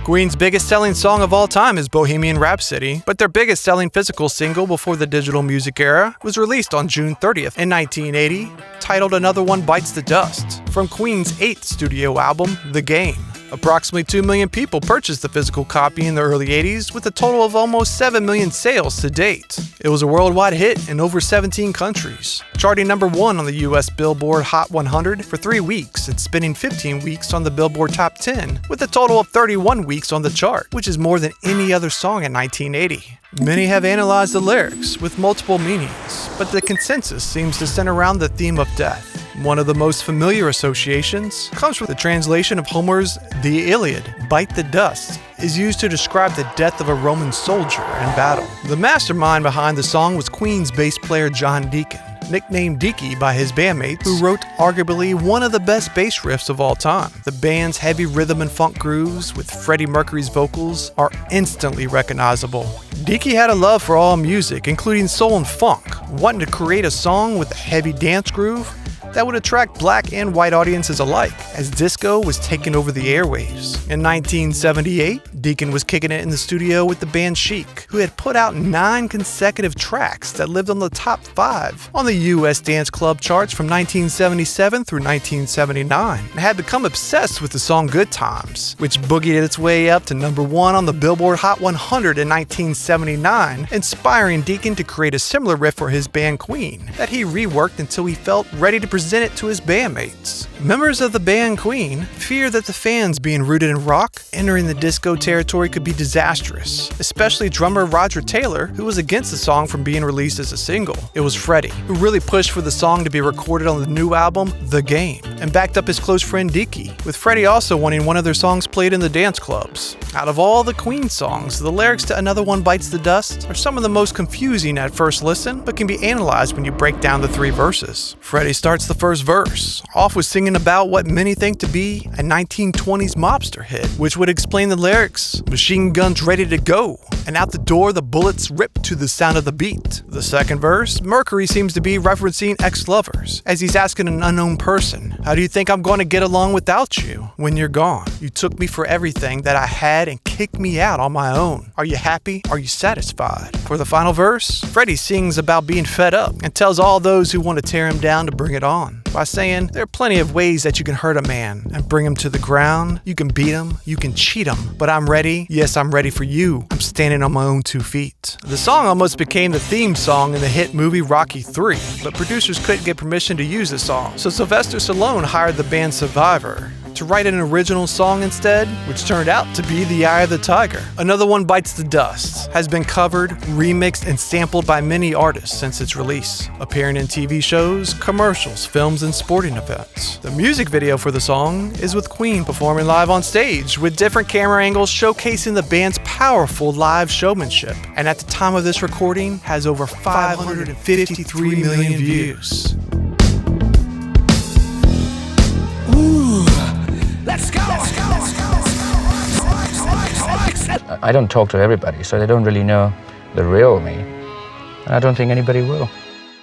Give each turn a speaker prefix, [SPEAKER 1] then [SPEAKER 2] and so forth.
[SPEAKER 1] Queen's biggest selling song of all time is Bohemian Rhapsody, but their biggest selling physical single before the digital music era was released on June 30th in 1980, titled Another One Bites the Dust, from Queen's 8th studio album, The Game. Approximately 2 million people purchased the physical copy in the early 80s, with a total of almost 7 million sales to date. It was a worldwide hit in over 17 countries, charting number 1 on the US Billboard Hot 100 for 3 weeks and spending 15 weeks on the Billboard Top 10, with a total of 31 weeks on the chart, which is more than any other song in 1980. Many have analyzed the lyrics with multiple meanings, but the consensus seems to center around the theme of death. One of the most familiar associations comes from the translation of Homer's The Iliad. Bite the dust is used to describe the death of a Roman soldier in battle. The mastermind behind the song was Queen's bass player John Deacon, nicknamed Deaky by his bandmates, who wrote arguably one of the best bass riffs of all time. The band's heavy rhythm and funk grooves with Freddie Mercury's vocals are instantly recognizable. Deaky had a love for all music, including soul and funk, wanting to create a song with a heavy dance groove that would attract black and white audiences alike, as disco was taking over the airwaves. In 1978, Deacon was kicking it in the studio with the band Chic, who had put out 9 consecutive tracks that lived on the top 5 on the US dance club charts from 1977 through 1979, and had become obsessed with the song Good Times, which boogied its way up to number 1 on the Billboard Hot 100 in 1979, inspiring Deacon to create a similar riff for his band Queen that he reworked until he felt ready to present it to his bandmates. Members of the band Queen fear that the fans being rooted in rock entering the disco territory could be disastrous, especially drummer Roger Taylor, who was against the song from being released as a single. It was Freddie who really pushed for the song to be recorded on the new album, The Game, and backed up his close friend Deaky, with Freddie also wanting one of their songs played in the dance clubs. Out of all the Queen songs, the lyrics to Another One Bites the Dust are some of the most confusing at first listen, but can be analyzed when you break down the 3 verses. Freddie starts the first verse off with singing about what many think to be a 1920s mobster hit, which would explain the lyrics: machine guns ready to go, and out the door the bullets rip to the sound of the beat. The second verse, Mercury seems to be referencing ex-lovers, as he's asking an unknown person, how do you think I'm going to get along without you when you're gone? You took me for everything that I had and kicked me out on my own. Are you happy? Are you satisfied? For the final verse, Freddie sings about being fed up and tells all those who want to tear him down to bring it on, by saying there are plenty of ways that you can hurt a man and bring him to the ground. You can beat him, you can cheat him, but I'm ready. Yes, I'm ready for you. I'm standing on my own 2 feet. The song almost became the theme song in the hit movie Rocky III, but producers couldn't get permission to use the song, so Sylvester Stallone hired the band Survivor to write an original song instead, which turned out to be The Eye of the Tiger. Another One Bites the Dust has been covered, remixed, and sampled by many artists since its release, appearing in TV shows, commercials, films, and sporting events. The music video for the song is with Queen performing live on stage, with different camera angles showcasing the band's powerful live showmanship, and at the time of this recording has over 553 million views.
[SPEAKER 2] Let's go!
[SPEAKER 3] I don't talk to everybody, so they don't really know the real me. And I don't think anybody will.